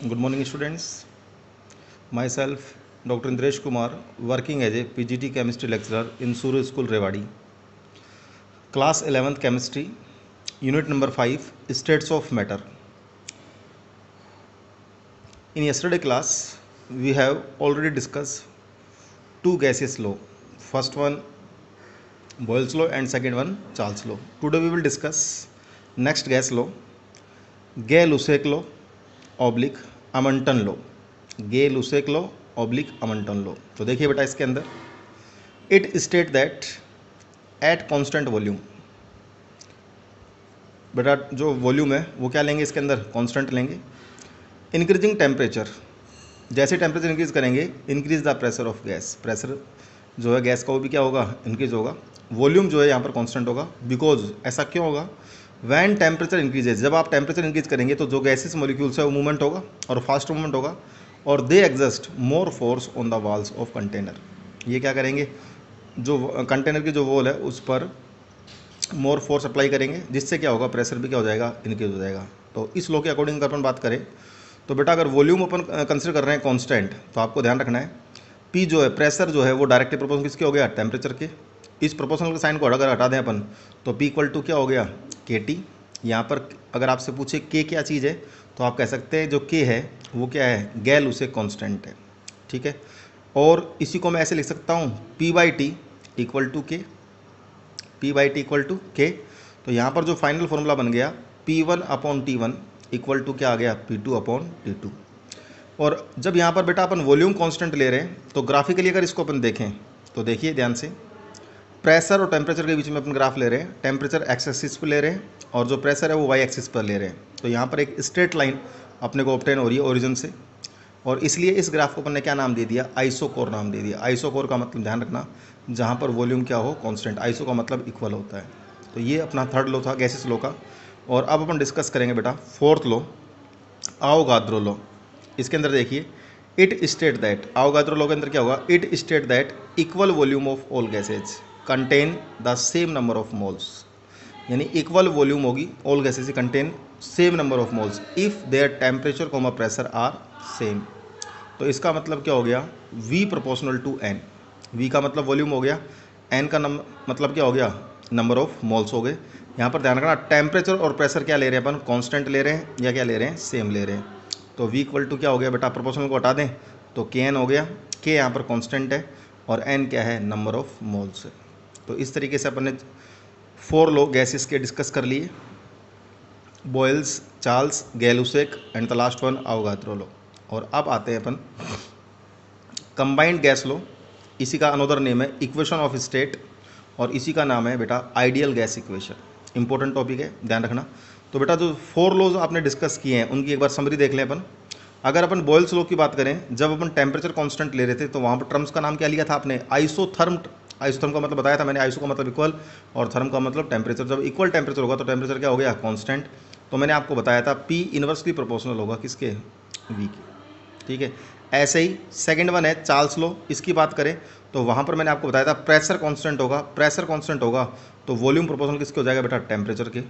Good morning, students. Myself, Dr. Indresh Kumar, working as a PGT chemistry lecturer in Suru School, Rewadi. Class 11th Chemistry, Unit number 5, States of Matter. In yesterday class, we have already discussed two gaseous law. First one, Boyle's law, and second one, Charles law. Today we will discuss next gas law, Gay-Lussac law, oblique Amonton law, Gay Lussac law oblique Amonton law. तो देखिए बेटा इसके अंदर it state that at constant volume, बेटा जो volume है वो क्या लेंगे इसके अंदर, कांस्टेंट लेंगे। इंक्रीजिंग टेम्परेचर, जैसे टेम्परेचर इंक्रीज करेंगे increase the pressure of gas, pressure जो है गैस का वो भी क्या होगा, इंक्रीज होगा। वॉल्यूम जो है यहाँ पर कांस्टेंट होगा, बिकॉज ऐसा क्यों होगा, वैन टेम्परेचर इंक्रीजेज, जब आप टेम्परेचर इंक्रीज करेंगे तो जो गैसेस मॉलिक्यूल्स है वो मूवमेंट होगा और फास्ट मूवमेंट होगा, और they exert more force on the walls of container. ये क्या करेंगे, जो कंटेनर की जो वॉल है उस पर मोर फोर्स अप्लाई करेंगे, जिससे क्या होगा, प्रेशर भी क्या हो जाएगा, इंक्रीज हो जाएगा। तो इस लॉ के अकॉर्डिंग अगर अपन बात करें तो बेटा अगर वॉल्यूम अपन कंसिडर कर रहे हैं कांस्टेंट, तो आपको ध्यान रखना है पी जो है, प्रेशर जो है वो डायरेक्टली प्रोपोर्शनल किसके हो गया, टेम्परेचर के। इस प्रोपोर्शनल के साइन को अगर हटा दें अपन तो पी इक्वल टू क्या हो गया, के टी। यहाँ पर अगर आपसे पूछे के क्या चीज़ है तो आप कह सकते हैं जो के है वो क्या है, गैल उसे कांस्टेंट है, ठीक है। और इसी को मैं ऐसे लिख सकता हूँ P by T equal to K, P by T equal to K. तो यहाँ पर जो फाइनल फॉर्मूला बन गया P one upon T one equal to क्या आ गया, P two upon T two. और जब यहाँ पर बेटा अपन वॉल्यूम कांस्टेंट ले रहे हैं तो ग्राफिकली अगर इसको अपन देखें तो देखिए ध्यान से, प्रेशर और टेम्परेचर के बीच में अपन ग्राफ ले रहे हैं, टेम्परेचर एक्स एक्सिस पर ले रहे हैं और जो प्रेशर है वो वाई एक्सिस पर ले रहे हैं। तो यहाँ पर एक स्ट्रेट लाइन अपने को ऑब्टेन हो रही है ओरिजिन से, और इसलिए इस ग्राफ को अपन ने क्या नाम दे दिया, आइसोकोर नाम दे दिया। आइसोकोर का मतलब ध्यान रखना, जहाँ पर वॉल्यूम क्या हो, कांस्टेंट, आइसो का मतलब इक्वल होता है। तो ये अपना थर्ड लॉ था गैसेस लॉ का। और अब अपन डिस्कस करेंगे बेटा फोर्थ लॉ, आवोगाद्रो लॉ। इसके अंदर देखिए it state that, Avogadro law के अंदर क्या होगा, it state that equal volume of all gases contain the same number of moles, यानी इक्वल वॉल्यूम होगी all gases contain same number of moles if there temperature comma pressure are same. तो इसका मतलब क्या हो गया, V proportional to N। V का मतलब वॉल्यूम हो गया, N का मतलब क्या हो गया, नंबर ऑफ मोल्स हो गए। यहाँ पर ध्यान रखना टेम्परेचर और प्रेशर क्या ले रहे हैं अपन, कांस्टेंट ले रहे हैं या क्या ले रहे हैं, सेम ले रहे हैं। तो V इक्वल टू क्या हो गया बेटा, प्रोपोर्शनल को हटा दें तो Kn हो गया, K यहाँ पर कांस्टेंट है और N क्या है, नंबर ऑफ मोल्स है। तो इस तरीके से अपन ने 4 लॉ गैसेस के डिस्कस कर लिए, Boyle's, Charles, Gay Lussac and the last one Avogadro law. और अब आते हैं अपन कंबाइंड गैस लॉ। इसी का अनदर नेम है इक्वेशन ऑफ स्टेट, और इसी का नाम है बेटा ideal gas equation. Important topic है, ध्यान रखना। तो बेटा जो 4 लॉज आपने डिस्कस किए हैं उनकी एक बार समरी देख लें अपन। अगर अपन बॉयल्स लॉ की बात करें, जब अपन टेम्परेचर कांस्टेंट ले रहे थे तो वहाँ पर टर्म्स का नाम क्या लिया था आपने, आइसोथर्म। आइसोथर्म का मतलब बताया था मैंने, आइसो का मतलब इक्वल और थर्म का मतलब टेम्परेचर। जब इक्वल टेम्परेचर होगा तो टेम्परेचर क्या हो गया, कांस्टेंट। तो मैंने आपको बताया था पी इनवर्सली प्रोपोर्शनल होगा किसके, वी के, ठीक है। ऐसे ही सेकंड वन है चार्ल्स लॉ, इसकी बात करें तो वहाँ पर मैंने आपको बताया था प्रेशर कांस्टेंट होगा, प्रेशर कांस्टेंट होगा तो वॉल्यूम प्रोपोर्शनल किसके हो जाएगा बेटा, टेम्परेचर के।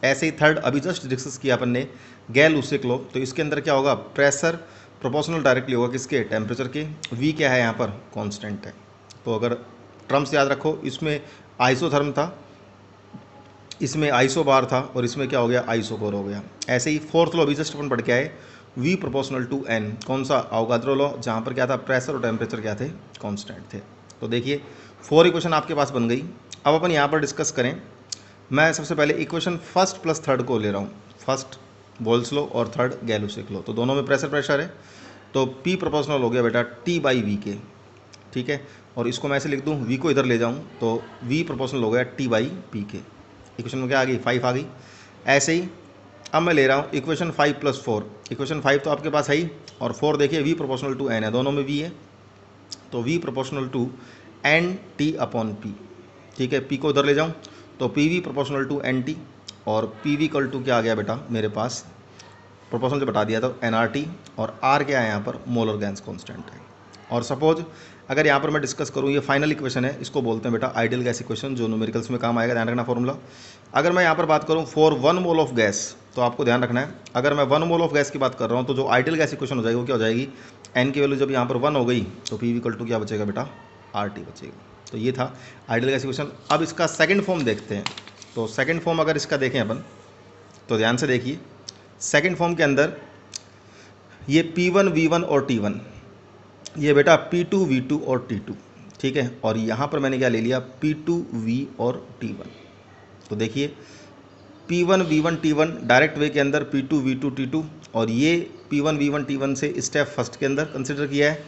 ऐसे ही थर्ड अभी जस्ट डिस्कस किया अपन ने गै-लुसेक लॉ, तो इसके अंदर क्या होगा, प्रेशर प्रोपोर्शनल डायरेक्टली होगा किसके, टेम्परेचर के। वी क्या है यहाँ पर, कांस्टेंट है। तो अगर टर्म्स याद रखो, इसमें आइसोथर्म था, इसमें आइसो बार था और इसमें क्या हो गया, आइसोकोर हो गया। ऐसे ही फोर्थ लॉ भी जस्ट अपन पढ़ के आए, V प्रोपोर्शनल टू N, कौन सा, आवोगाद्रो लॉ, जहाँ पर क्या था, प्रेशर और टेम्परेचर क्या थे, कांस्टेंट थे। तो देखिए 4 इक्वेशन आपके पास बन गई। अब अपन यहाँ पर डिस्कस करें, मैं सबसे पहले इक्वेशन फर्स्ट प्लस थर्ड को ले रहा हूँ, फर्स्ट बॉयल्स लॉ और थर्ड गै-लुसेक लॉ। तो दोनों में प्रेशर है, तो P प्रोपोर्शनल हो गया बेटा T बाई वी के, ठीक है। और इसको मैं ऐसे लिख दूँ, V को इधर ले जाऊँ तो V प्रोपोर्शनल हो गया T बाई पी के। इक्वेशन में क्या आ गई, 5 आ गई। ऐसे ही अब मैं ले रहा हूँ इक्वेशन 5 प्लस 4, इक्वेशन 5 तो आपके पास है ही, और 4 देखिए V प्रोपोर्शनल टू N है, दोनों में V है, तो V proportional to N T upon P, ठीक है। P को उधर ले जाऊँ तो P V proportional to N T, और पी वी इक्वल टू क्या आ गया बेटा मेरे पास, प्रोपोर्शनल से बता दिया तो एन आर टी, और आर क्या है यहाँ पर, मोलर गैस कॉन्स्टेंट है। और सपोज अगर यहाँ पर मैं डिस्कस करूँ, ये फाइनल इक्वेशन है, इसको बोलते हैं बेटा आइडियल गैस इक्वेशन, जो न्यूमेरिकल्स में काम आएगा, ध्यान रखना फॉर्मूला। अगर मैं यहाँ पर बात करूँ फॉर 1 मोल ऑफ गैस, तो आपको ध्यान रखना है, अगर मैं 1 मोल ऑफ गैस की बात कर रहा हूँ तो जो आइडियल गैस इक्वेशन हो जाएगी वो क्या हो जाएगी, एन की वैल्यू जब यहाँ पर 1 हो गई तो पी इक्वल टू क्या बचेगा बेटा, आर टी बचेगा। तो ये था आइडियल गैस इक्वेशन। अब इसका सेकंड फॉर्म देखते हैं। तो सेकंड फॉर्म अगर इसका देखें अपन, तो ध्यान से देखिए, सेकंड फॉर्म के अंदर ये P1 V1 और T1, ये बेटा P2 V2 और T2, ठीक है। और यहाँ पर मैंने क्या ले लिया, P2 V और T1। तो देखिए P1 V1 T1 direct way के अंदर P2 V2 T2, और ये P1 V1 T1 से स्टेप फर्स्ट के अंदर कंसिडर किया है,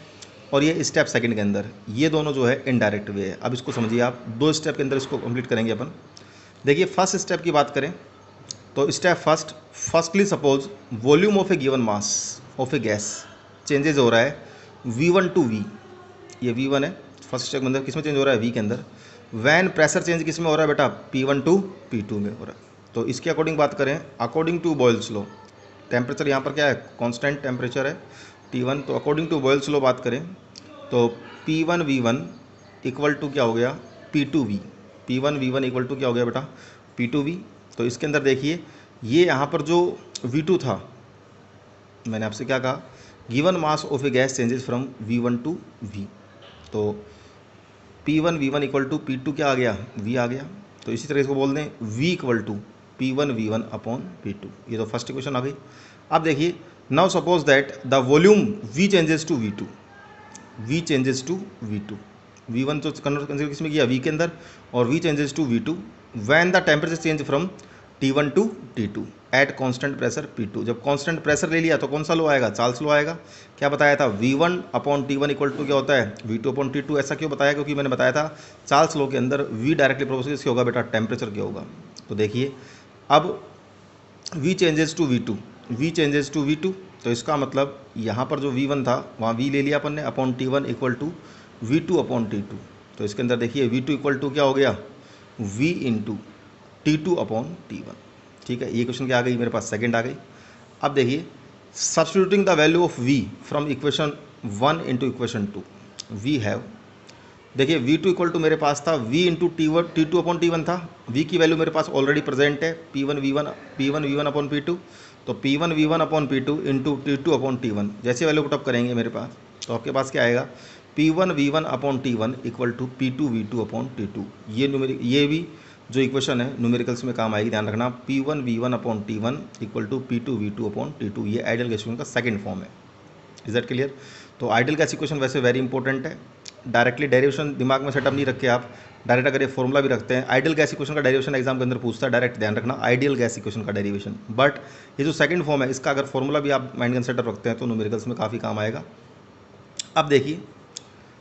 और ये स्टेप सेकंड के अंदर, ये दोनों जो है इनडायरेक्ट वे है। अब इसको समझिए आप, 2 स्टेप के अंदर इसको कंप्लीट करेंगे अपन। देखिए फर्स्ट स्टेप की बात करें तो step firstly suppose volume of A given mass of a gas changes हो रहा है V1 टू V, ये V1 है फर्स्ट स्टेप के अंदर, किस में चेंज हो रहा है, V के अंदर। वैन प्रेशर चेंज किस में हो रहा है बेटा, P1 टू P2 में हो रहा है। तो इसके अकॉर्डिंग बात करें, according to Boyle's law, temperature यहाँ पर क्या है, कांस्टेंट टेम्परेचर है T1, तो अकॉर्डिंग टू बॉयल्स लॉ बात करें तो P1 V1 इक्वल टू क्या हो गया, P2 V, P1 V1 equal to क्या हो गया बेटा, P2 V। तो इसके अंदर देखिए ये यहाँ पर जो V2 था, मैंने आपसे क्या कहा, given mass of a gas changes from V1 to V, तो P1 V1 equal to P2 क्या आ गया, V आ गया। तो इसी तरह इसको बोल दें V equal to P1 V1 upon P2, ये तो फर्स्ट इक्वेशन आ गई। अब देखिए now suppose that the volume V changes to V2, V changes to V2, V1 तो कंसिडर किसमें किया, V के अंदर, और V changes to V2 when the temperature change from T1 to T2 at constant pressure P2। जब constant pressure ले लिया तो कौन सा लो आएगा, चार्ल्स लो आएगा। क्या बताया था, V1 upon T1 equal to क्या होता है, V2 अपॉन T2। ऐसा क्यों बताया, क्योंकि मैंने बताया था चार्ल्स लो के अंदर V डायरेक्टली प्रोपोर्शनल किसके होगा बेटा, टेम्परेचर के होगा। तो देखिए अब V changes to V2, V changes to V2, तो इसका मतलब यहाँ पर जो V1 था वहाँ V ले लिया अपन ने, upon T1 equal to V2 upon T2। तो इसके अंदर देखिए V2 इक्वल टू क्या हो गया, V into T2 upon T1, ठीक है। ये क्वेश्चन क्या आ गई मेरे पास, सेकंड आ गई। अब देखिए substituting the value of V from equation 1 into equation 2, we have, देखिए V2 इक्वल टू मेरे पास था V into T2 upon T1 था, V की वैल्यू मेरे पास ऑलरेडी प्रेजेंट है P1 V1 अपॉन P2, तो P1 V1 upon P2 into T2 upon T1, जैसे value put up करेंगे मेरे पास तो आपके पास क्या आएगा, P1 V1 upon T1 equal to P2 V2 upon T2। ये भी जो इक्वेशन है न्यूमेरिकल्स में काम आएगी, ध्यान रखना, P1 V1 upon T1 equal to P2 V2 upon T2, ये आइडियल गैस इक्वेशन का सेकंड फॉर्म है। Is that clear. तो आइडियल गैस इक्वेशन वैसे वेरी इंपॉर्टेंट है, डायरेक्टली डेरिवेशन दिमाग में सेटअप नहीं रखे आप, डायरेक्ट अगर ये फॉर्मूला भी रखते हैं, आइडियल गैस इक्वेशन का डेरिवेशन एग्जाम के अंदर पूछता है, डायरेक्ट ध्यान रखना आइडियल गैस इक्वेशन का डेरिवेशन। बट ये जो सेकंड फॉर्म है इसका अगर फॉर्मूला भी आप माइंड के अंदर सेटअप रखते हैं तो न्यूमेरिकल्स में काफ़ी काम आएगा। अब देखिए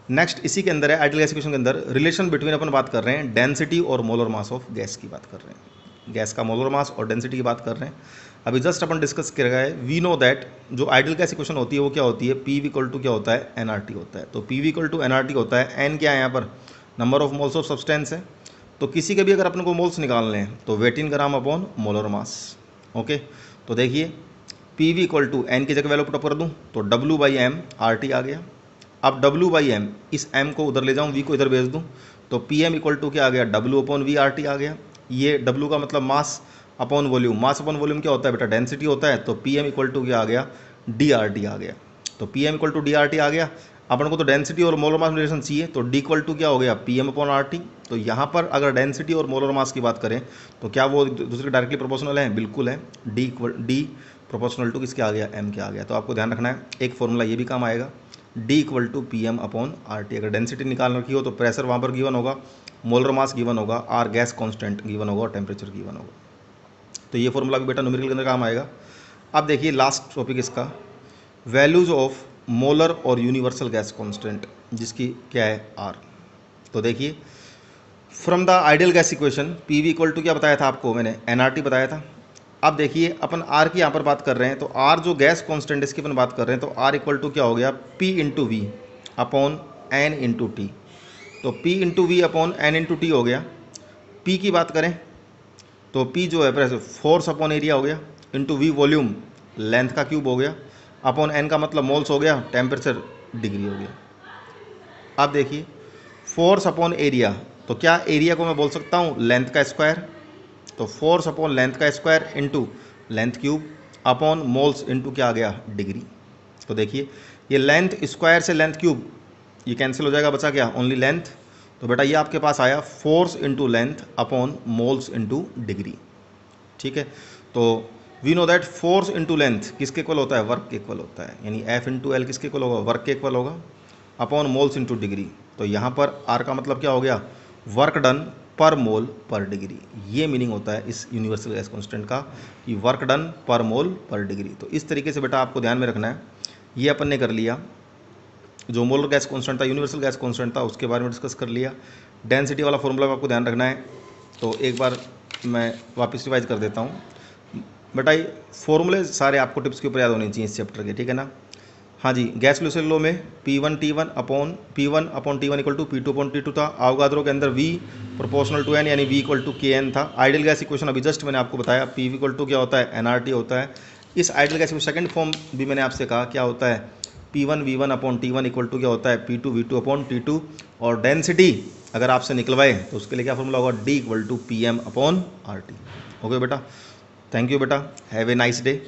नेक्स्ट इसी के अंदर है आइडियल गैस इक्वेशन के अंदर रिलेशन बिटवीन, अपन बात कर रहे हैं डेंसिटी और मोलर मास ऑफ गैस की बात कर रहे हैं, गैस का मोलर मास और डेंसिटी की बात कर रहे हैं। अभी जस्ट अपन डिस्कस कर रहे हैं, वी नो दैट जो आइडियल गैस इक्वेशन होती है वो क्या होती है, पी वी इक्वल टू क्या होता है, एनआरटी होता है। तो P V equal to NRT होता है, एन क्या है यहाँ पर, number of moles of substance है। तो किसी के भी अगर अपन को मोल्स निकालने हैं तो weight in gram upon molar mass, okay. तो देखिए P V equal to N की जगह वैल्यू पुटअप कर दूँ तो W by M R T आ गया। अब W बाई एम, इस M को उधर ले जाऊँ, V को इधर भेज दूँ तो पी एम इक्वल टू क्या आ गया, W upon V R T आ गया। ये W का मतलब mass upon volume, mass upon volume क्या होता है बेटा, डेंसिटी होता है। तो पी एम इक्वल टू क्या आ गया, डी आर टी आ गया। तो P M equal to D R T आ गया। अपन को तो डेंसिटी और मोलर मास रिलेशन चाहिए, तो डी इक्वल टू क्या हो गया, P M upon R T. तो यहाँ पर अगर डेंसिटी और मोलर मास की बात करें तो क्या वो दूसरे डायरेक्टली प्रोपोर्शनल है, बिल्कुल है। डी प्रोपोर्शनल टू किसके आ गया, एम के आ गया। तो आपको ध्यान रखना है, एक फॉर्मूला ये भी काम आएगा, D equal to P M upon R T. अगर डेंसिटी निकाल रखी हो तो प्रेशर वहाँ पर गिवन होगा, मोलर मास गिवन होगा, आर गैस कांस्टेंट गिवन होगा और टेम्परेचर गिवन होगा। तो ये फॉर्मूला भी बेटा न्यूमेरिकल के अंदर काम आएगा। अब देखिए लास्ट टॉपिक इसका, वैल्यूज ऑफ मोलर और यूनिवर्सल गैस कांस्टेंट, जिसकी क्या है आर। तो देखिए from the ideal gas equation P V equal to क्या बताया था आपको मैंने, एन आर टी बताया था। अब देखिए अपन R की यहाँ पर बात कर रहे हैं, तो R जो गैस कांस्टेंट इसकी अपन बात कर रहे हैं, तो R इक्वल टू क्या हो गया, P into V upon N into T. तो P into V upon N into T हो गया। P की बात करें तो P जो है प्रेशर, फोर्स अपॉन एरिया हो गया, इंटू वी वॉल्यूम, लेंथ का क्यूब हो गया, अपॉन एन का मतलब मोल्स हो गया, टेम्परेचर डिग्री हो गया। अब देखिए फोर्स अपॉन एरिया, तो क्या एरिया को मैं बोल सकता हूँ लेंथ का स्क्वायर, तो फोर्स अपॉन लेंथ का square into length cube upon moles into क्या आ गया डिग्री। तो देखिए ये लेंथ स्क्वायर से लेंथ क्यूब ये कैंसिल हो जाएगा, बचा क्या ओनली लेंथ। तो बेटा ये आपके पास आया force into length upon moles into degree. ठीक है, तो we know that force into length किसके इक्वल होता है, वर्क के इक्वल होता है, यानी एफ इंटू एल किसके इक्वल होगा, वर्क के इक्वल होगा, अपॉन मोल्स इंटू डिग्री। तो यहाँ पर आर का मतलब क्या हो गया, वर्क डन पर मोल पर डिग्री। ये मीनिंग होता है इस यूनिवर्सल गैस कांस्टेंट का कि वर्क डन पर मोल पर डिग्री। तो इस तरीके से बेटा आपको ध्यान में रखना है। ये अपन ने कर लिया, जो मोलर गैस कांस्टेंट था, यूनिवर्सल गैस कांस्टेंट था, उसके बारे में डिस्कस कर लिया। डेंसिटी वाला फॉर्मूला आपको ध्यान रखना है, तो एक बार मैं वापस रिवाइज कर देता हूँ बेटा। ये फॉर्मूले सारे आपको टिप्स के ऊपर याद होने चाहिए इस चैप्टर के, ठीक है ना। हाँ जी, गैस फ्लूइड लॉ में P1 T1 upon T1 equal to P2 upon T2 था। अवोगाद्रो के अंदर V प्रोपोर्शनल टू N यानी V इक्वल टू Kn था। आइडियल गैस इक्वेशन अभी जस्ट मैंने आपको बताया, P इक्वल टू क्या होता है, nRT होता है। इस आइडियल गैस में सेकंड फॉर्म भी मैंने आपसे कहा क्या होता है, P1 V1 upon T1 equal to क्या होता है, P2 V2 अपॉन T2। और डेंसिटी अगर आपसे निकलवाए तो उसके लिए क्या फॉर्मूला होगा, D equal to PM upon RT। Okay बेटा, थैंक यू बेटा, हैव ए नाइस डे।